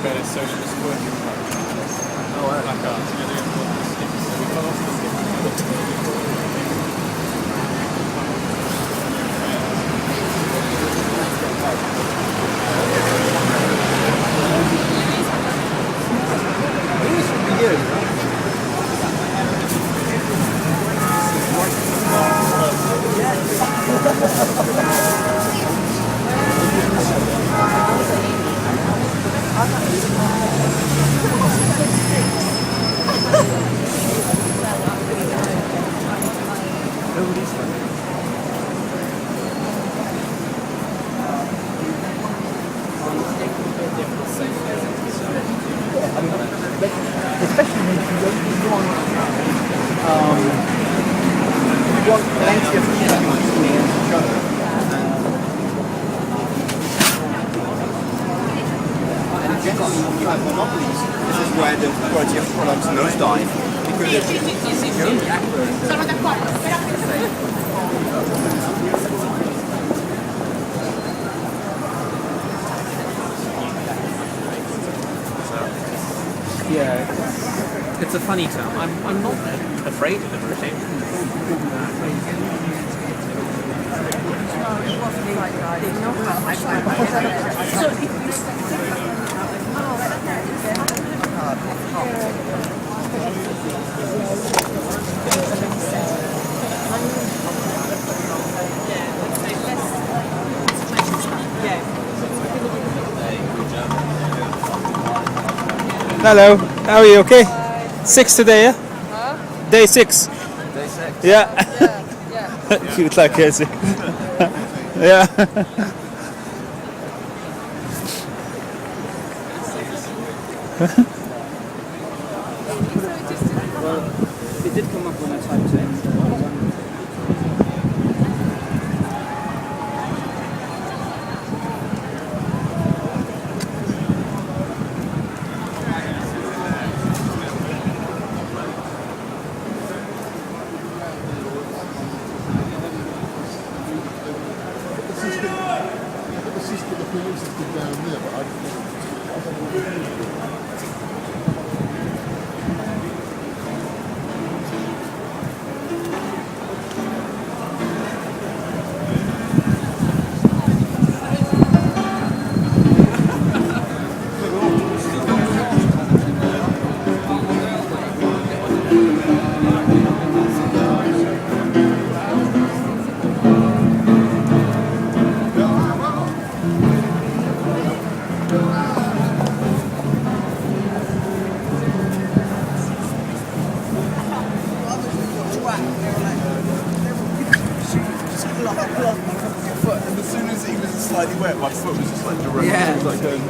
Australia's Socialist Working Party. Placards, you know, they have the sticks, so we got off the sticks. Especially when you want plenty of people near each other. And if you have monopolies, this is where the quality of products nosedive. Because you only act Sono d'accordo, però Yeah, it's a funny term. I'm not afraid of the regime. Hello, how are you? Okay? 6 today, yeah? Huh? Day 6. Day 6. Yeah. Yeah. Cute like Casey. Yeah. it did come up when I typed in. And as soon as it was slightly wet, my foot was just like direct. Yeah. Like going.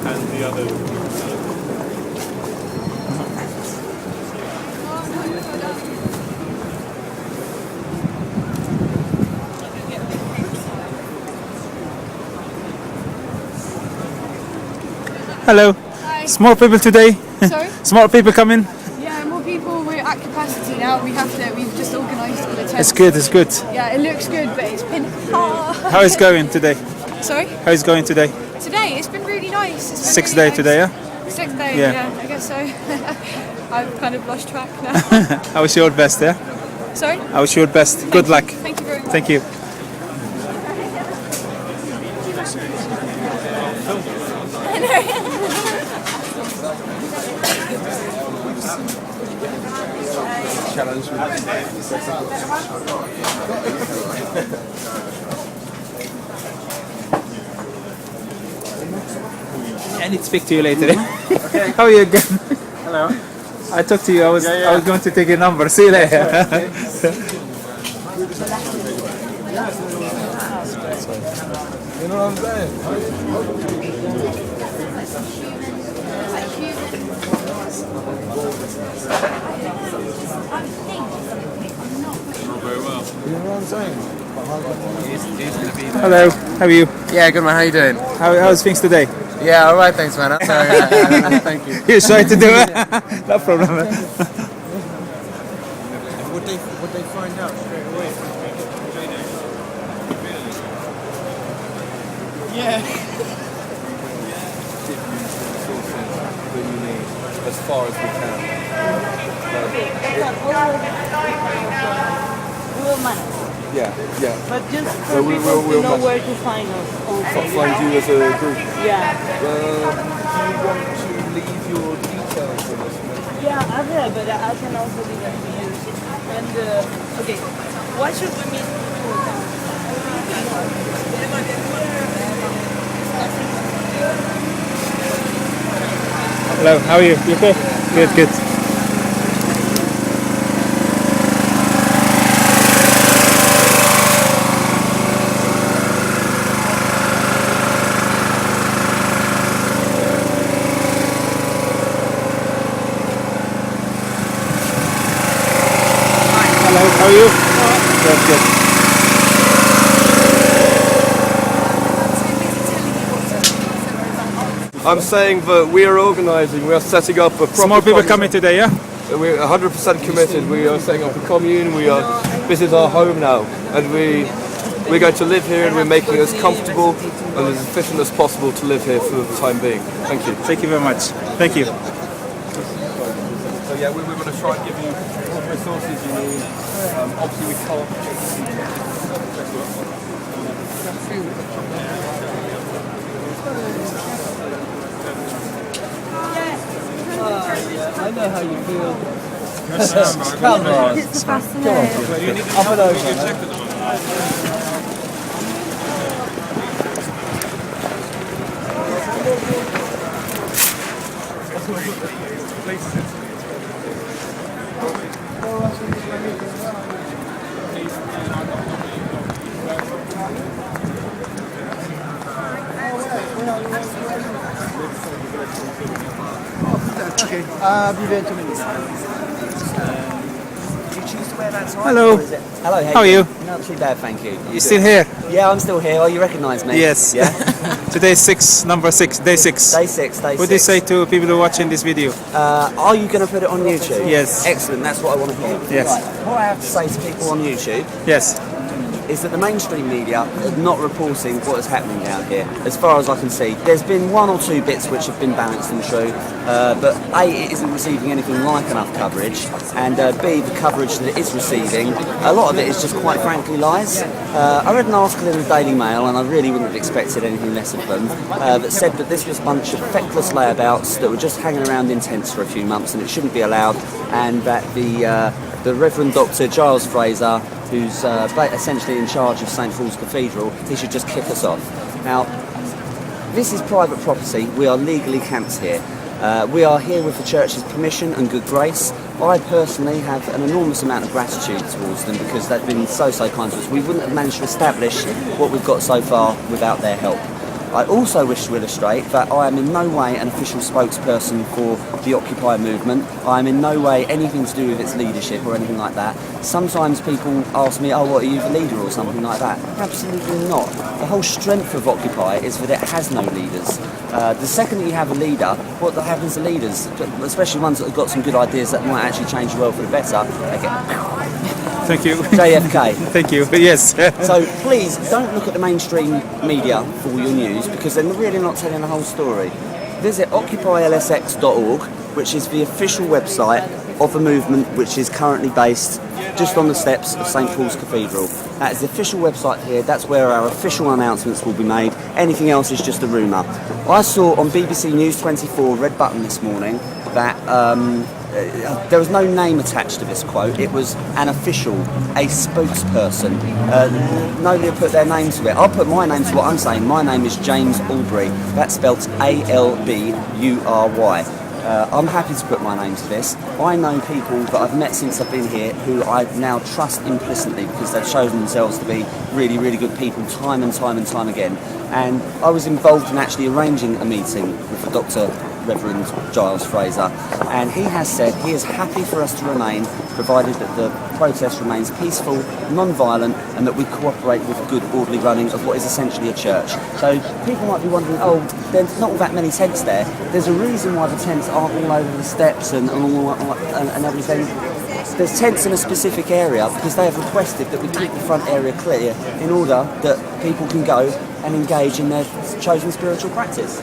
And the other. Hello. Hi. Small people today. Sorry? Small people coming. Yeah, more people. We're at capacity now. We've just organised all the tents. It's good, it's good. Yeah, it looks good, but it's been hard. How is going today? Sorry? How is going today? Today, it's been really nice. It's been Sixth really day nice. today, yeah? Sixth day, Yeah. yeah, I guess so. I've kind of lost track now. I wish you all the best, yeah? Sorry? I wish you all the best. Good luck. Thank you very much. Thank you. Challenge. I need to speak to you later. Okay. How are you again? Hello. I talked to you. I was going to take your number. See you later. You know what I'm saying? Not very well. You know what I'm saying? Hello, how are you? Yeah, good man. How you doing? How's things today? Yeah, all right. Thanks, man. Sorry, thank you. You're shy to do it? No problem. Would they find out straight away? Yeah. That you need as far as we can. We will manage. Yeah, yeah. But just So for we'll people to know manage. where to find us. Also. Find you as a group. Yeah. Do you want to leave your details with us? Yeah, I will, but I can also leave it to you. And, okay, why should we meet? Hello, how are you? You okay? Good, good. Hello, how are you? Good, good. I'm saying that we are organising, we are setting up a proper... Some more people coming today, yeah? We're 100% committed. We are setting up a commune. This is our home now, and we're going to live here, and we're making it as comfortable and as efficient as possible to live here for the time being. Thank you. Thank you very much. Thank you. So yeah, we're going to try and give you all the resources you need. Obviously we can't... I know how you feel. Come on. It's fascinating. Up and over. Okay, I'll be there in 2 minutes. Do you choose to wear that tie? Hello. Or is it? Hello, How are you? Not too bad, thank you. You still here? Yeah, I'm still here. Oh, you recognise me? Yes. Yeah? Today is number 6, day 6. Day 6, day 6. What do you say to people who are watching this video? Are you going to put it on YouTube? Yes. Excellent, that's what I want to hear. Yes. Right. What I have to say to people on YouTube Yes. is that the mainstream media are not reporting what is happening down here, as far as I can see. There's been 1 or 2 bits which have been balanced and true, but A, it isn't receiving anything like enough coverage, and B, the coverage that it is receiving, a lot of it is just quite frankly lies. I read an article in the Daily Mail, and I really wouldn't have expected anything less of them, that said that this was a bunch of feckless layabouts that were just hanging around in tents for a few months and it shouldn't be allowed, and that the Reverend Dr. Giles Fraser, who's essentially in charge of St Paul's Cathedral, he should just kick us off. Now, this is private property. We are legally camped here. We are here with the church's permission and good grace. I personally have an enormous amount of gratitude towards them because they've been so kind to us. We wouldn't have managed to establish what we've got so far without their help. I also wish to illustrate that I am in no way an official spokesperson for the Occupy movement. I am in no way anything to do with its leadership or anything like that. Sometimes people ask me, oh, what, are you the leader or something like that? Absolutely not. The whole strength of Occupy is that it has no leaders. The second that you have a leader, what happens to leaders, especially ones that have got some good ideas that might actually change the world for the better, they get... Thank you. JFK. Thank you. Yes. So please don't look at the mainstream media for all your news because they're really not telling the whole story. Visit OccupyLSX.org, which is the official website of a movement which is currently based just on the steps of St Paul's Cathedral. That is the official website here. That's where our official announcements will be made. Anything else is just a rumour. I saw on BBC News 24 Red Button this morning that there was no name attached to this quote. It was an official, a spokesperson. Nobody will put their name to it. I'll put my name to what I'm saying. My name is James Albury. That's spelt A-L-B-U-R-Y. I'm happy to put my name to this. I know people that I've met since I've been here who I now trust implicitly because they've chosen themselves to be really, really good people time and time and time again. And I was involved in actually arranging a meeting with the Dr. Reverend Giles Fraser, and he has said he is happy for us to remain, provided that the protest remains peaceful, non-violent, and that we cooperate with a good, orderly running of what is essentially a church. So people might be wondering, oh, there's not that many tents there. There's a reason why the tents aren't all over the steps and everything. There's tents in a specific area because they have requested that we keep the front area clear in order that people can go and engage in their chosen spiritual practice.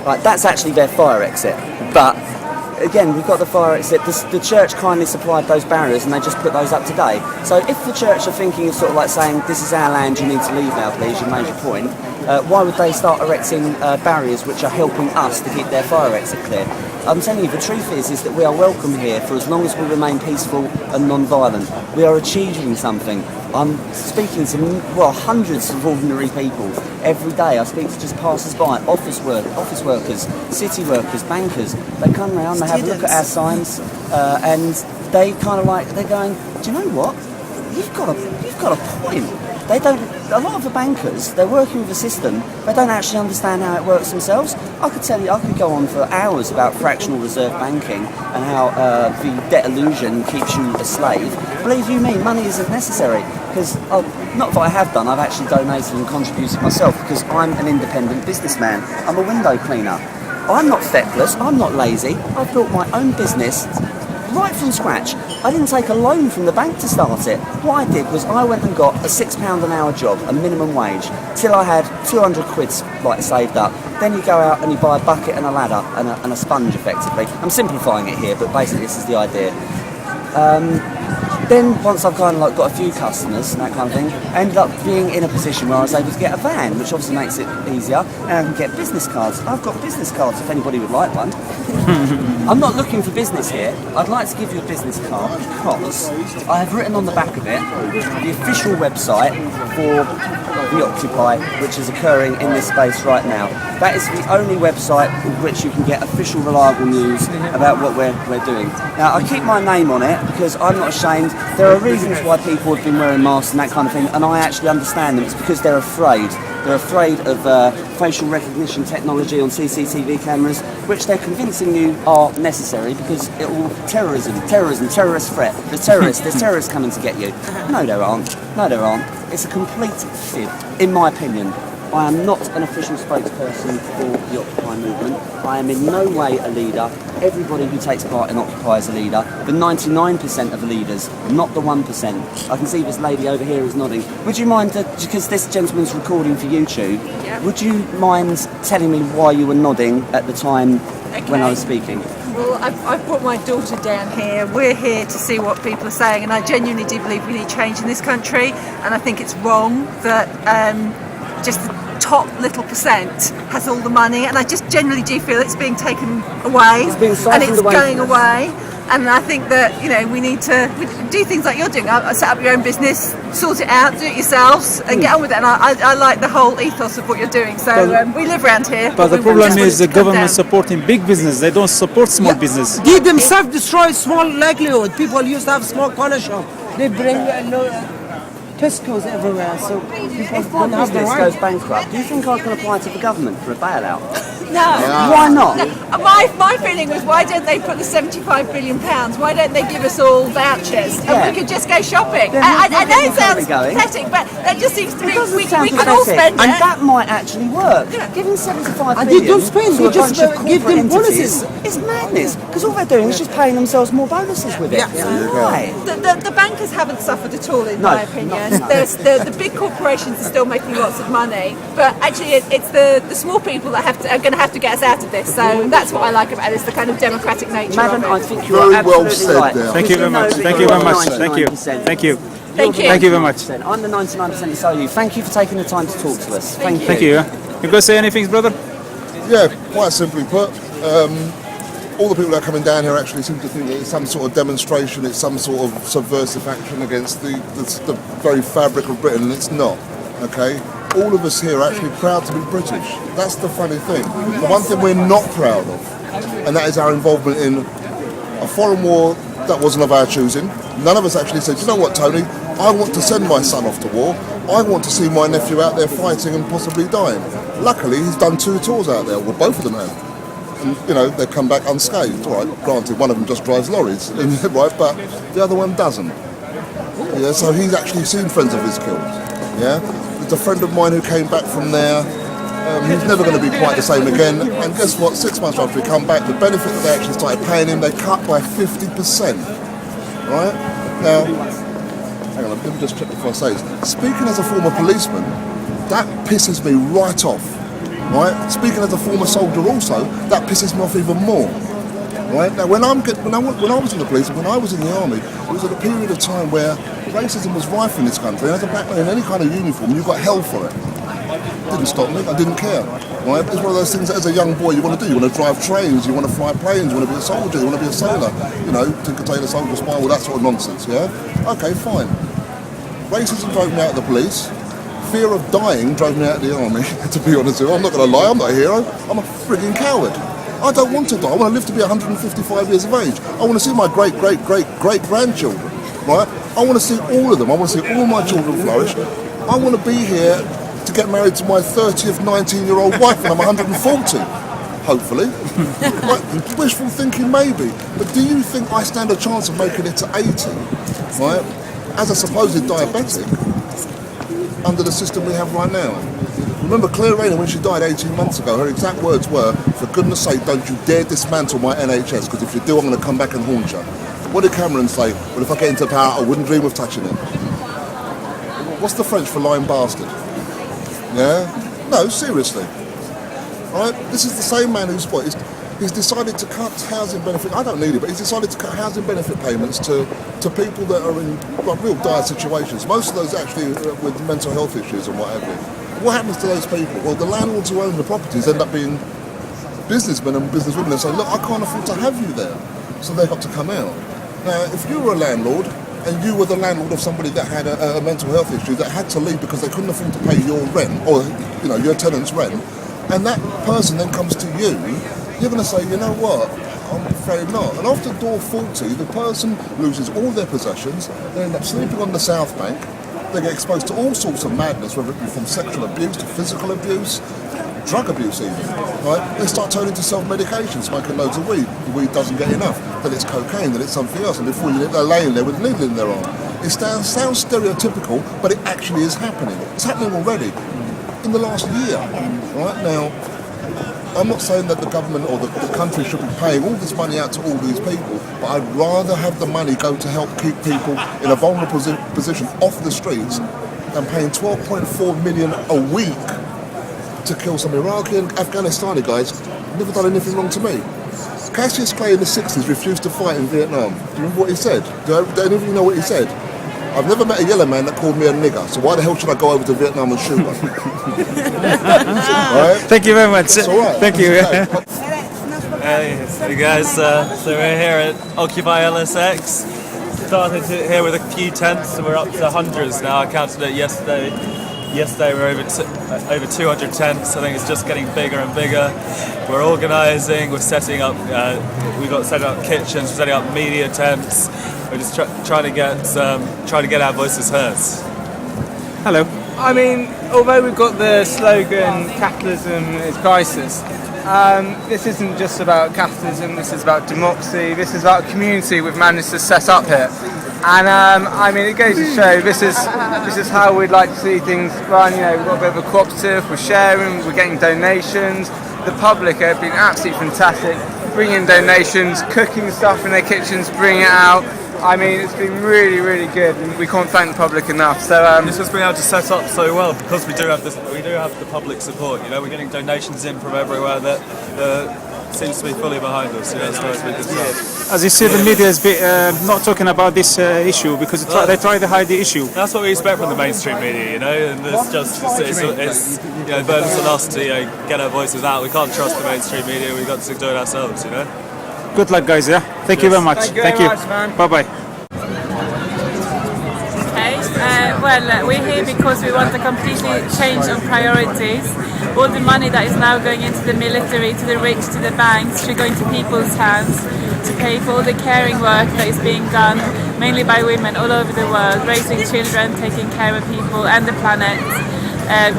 Right, that's actually their fire exit, but again, we've got the fire exit. The church kindly supplied those barriers and they just put those up today. So if the church are thinking of sort of like saying, this is our land, you need to leave now please, you made your point, why would they start erecting barriers which are helping us to keep their fire exit clear? I'm telling you, the truth is that we are welcome here for as long as we remain peaceful and non-violent. We are achieving something. I'm speaking to, well, hundreds of ordinary people every day. I speak to just passers-by, office workers, city workers, bankers. They come round, they have a look at our signs, and they kind of like, they're going, do you know what? You've got a point. They don't. A lot of the bankers, they're working with a system. They don't actually understand how it works themselves. I could tell you, I could go on for hours about fractional reserve banking and how the debt illusion keeps you a slave. Believe you me, money isn't necessary because, not that I have done. I've actually donated and contributed myself because I'm an independent businessman. I'm a window cleaner. I'm not feckless. I'm not lazy. I've built my own business right from scratch. I didn't take a loan from the bank to start it. What I did was I went and got a £6 an hour job, a minimum wage, till I had 200 quid like saved up. Then you go out and you buy a bucket and a ladder and a sponge effectively. I'm simplifying it here, but basically this is the idea. Then once I've kind of like got a few customers and that kind of thing, I ended up being in a position where I was able to get a van, which obviously makes it easier, and I can get business cards. I've got business cards if anybody would like one. I'm not looking for business here. I'd like to give you a business card because I have written on the back of it the official website for the Occupy, which is occurring in this space right now. That is the only website with which you can get official reliable news about what we're doing. Now I keep my name on it because I'm not ashamed. There are reasons why people have been wearing masks and that kind of thing, and I actually understand them. It's because they're afraid. They're afraid of facial recognition technology on CCTV cameras, which they're convincing you are necessary because it will terrorism, terrorist threat. There's terrorists coming to get you. No, there aren't. It's a complete fib, in my opinion. I am not an official spokesperson for the Occupy movement. I am in no way a leader. Everybody who takes part in Occupy is a leader. The 99% of the leaders, not the 1%. I can see this lady over here is nodding. Would you mind, because this gentleman's recording for YouTube, would you mind telling me why you were nodding at the time when I was speaking? Well, I've brought my daughter down here. We're here to see what people are saying, and I genuinely do believe we need change in this country, and I think it's wrong that just the top little percent has all the money, and I just generally do feel it's being taken away and it's going away. And I think that, you know, we need to do things like you're doing. Set up your own business, sort it out, do it yourselves, and get on with it. And I like the whole ethos of what you're doing. So we live around here. But the problem is the government supporting big business. They don't support small business. Give them self-destroy small livelihood. People used to have small corner shop. They bring Tesco's everywhere, so people don't have the right. Goes bankrupt. Do you think I can apply to the government for a bailout? No. Why not? No. My feeling was, why don't they put the £75 billion? Why don't they give us all vouchers and we could just go shopping? I know it sounds pathetic, but that just seems to me we can all spend it. And that might actually work. Yeah. Giving £75 billion they don't spend, we just give them bonuses. It's madness, because all they're doing is just paying themselves more bonuses with it. Why? The bankers haven't suffered at all, in my opinion. The big corporations are still making lots of money, but actually it's the small people that are going to have to get us out of this. So that's what I like about it, is the kind of democratic nature Madam, of it. I think you're absolutely right. Thank you very much. Thank you very much. Thank you. Thank you. Thank you very much. I'm the 99%, so you. Thank you for taking the time to talk to us. Thank you. Thank you. You going to say anything, brother? Yeah, quite simply put, all the people that are coming down here actually seem to think that it's some sort of demonstration, it's some sort of subversive action against the very fabric of Britain, and it's not, okay? all of us here are actually proud to be British. That's the funny thing. The one thing we're not proud of, and that is our involvement in a foreign war that wasn't of our choosing. None of us actually said, you know what, Tony, I want to send my son off to war. I want to see my nephew out there fighting and possibly dying. Luckily, he's done 2 tours out there. Well, both of them have. And, you know, they've come back unscathed. All right, granted, one of them just drives lorries, right, but the other one doesn't. Yeah, so he's actually seen friends of his killed. Yeah, there's a friend of mine who came back from there. He's never going to be quite the same again. And guess what? 6 months after he come back, the benefit that they actually started paying him, they cut by 50%. Right now, hang on, let me just check before I say this. Speaking as a former policeman, that pisses me right off. Right? Speaking as a former soldier also, that pisses me off even more. Right? Now when I was in the police, when I was in the army, it was at a period of time where racism was rife in this country, and as a black man in any kind of uniform, you got hell for it. Didn't stop me, I didn't care. Right? It's one of those things that as a young boy you want to do. You want to drive trains, you want to fly planes, you want to be a soldier, you want to be a sailor. You know, Tinker Tailor Soldier Spy, all that sort of nonsense, yeah? Okay, fine. Racism drove me out of the police. Fear of dying drove me out of the army, to be honest with you. I'm not going to lie, I'm not a hero. I'm a frigging coward. I don't want to die. I want to live to be 155 years of age. I want to see my great-great-great-great-grandchildren, right? I want to see all of them. I want to see all my children flourish. I want to be here to get married to my 30th 19-year-old wife when I'm 140, hopefully. Right? Wishful thinking, maybe. But do you think I stand a chance of making it to 80, right? As a supposed diabetic, under the system we have right now. Remember Claire Rayner, when she died 18 months ago, her exact words were, for goodness sake, don't you dare dismantle my NHS, because if you do, I'm going to come back and haunt you. What did Cameron say? Well, if I get into power, I wouldn't dream of touching it. What's the French for lying bastard? Yeah? No, seriously. Right? This is the same man who's decided to cut housing benefit. I don't need it, but he's decided to cut housing benefit payments to people that are in real dire situations. Most of those actually with mental health issues and what have you. What happens to those people? Well, the landlords who own the properties end up being businessmen and businesswomen and say, look, I can't afford to have you there. So they've got to come out. Now, if you were a landlord and you were the landlord of somebody that had a mental health issue that had to leave because they couldn't afford to pay your rent or your tenant's rent, and that person then comes to you, you're going to say, you know what, I'm afraid not. And after door 40, the person loses all their possessions, they end up sleeping on the South Bank, they get exposed to all sorts of madness, whether it be from sexual abuse to physical abuse, drug abuse even, right? They start turning to self-medication, smoking loads of weed. The weed doesn't get enough, then it's cocaine, then it's something else, and before you know, they're laying there with a needle in their arm. It sounds stereotypical, but it actually is happening. It's happening already in the last year, right? Now, I'm not saying that the government or the country should be paying all this money out to all these people, but I'd rather have the money go to help keep people in a vulnerable position off the streets than paying 12.4 million a week to kill some Iraqi and Afghanistani guys who never done anything wrong to me. Cassius Clay in the 60s refused to fight in Vietnam. Do you remember what he said? Do any of you know what he said? I've never met a yellow man that called me a nigger, so why the hell should I go over to Vietnam and shoot one? Right? Thank you very much. It's all right. Thank you. Hey guys, so we're here at OccupyLSX. Started here with a few tents, and we're up to hundreds now. I counted it yesterday. Yesterday we were over 200 tents. I think it's just getting bigger and bigger. We're organising. We're setting up. We've got setting up kitchens. We're setting up media tents. We're just trying to get our voices heard. Hello. I mean, although we've got the slogan "Capitalism is crisis," this isn't just about capitalism. This is about democracy. This is about a community we've managed to set up here. And I mean, it goes to show this is how we'd like to see things run. You know, we've got a bit of a cooperative. We're sharing. We're getting donations. The public have been absolutely fantastic, bringing donations, cooking stuff in their kitchens, bringing it out. I mean, it's been really, really good, and we can't thank the public enough. So it's just been able to set up so well because we do have the public support. You know, we're getting donations in from everywhere that seems to be fully behind us. You know, so it's been good stuff. As you see, the media is not talking about this issue because they try to hide the issue. That's what we expect from the mainstream media, you know, and it's you know, burdens on us to get our voices out. We can't trust the mainstream media. We've got to do it ourselves, you know. Good luck, guys. Yeah. Thank you very much. Thank you very much, man. Bye bye. Okay. Well, we're here because we want a completely change of priorities. All the money that is now going into the military, to the rich, to the banks, should go into people's hands to pay for all the caring work that is being done, mainly by women all over the world, raising children, taking care of people and the planet,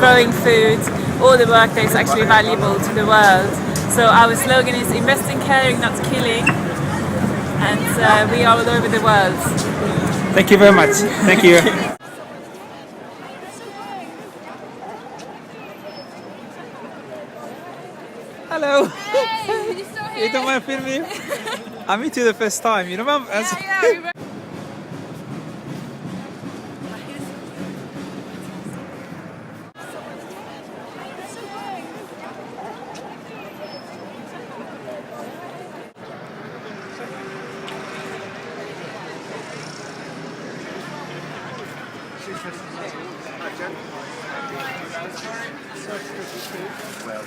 growing food, all the work that is actually valuable to the world. So our slogan is invest in caring, not killing, and we are all over the world. Thank you very much. Thank you. Hello. Hey, you still here? You don't want to film me? I meet you the first time. You remember? Yeah. Well,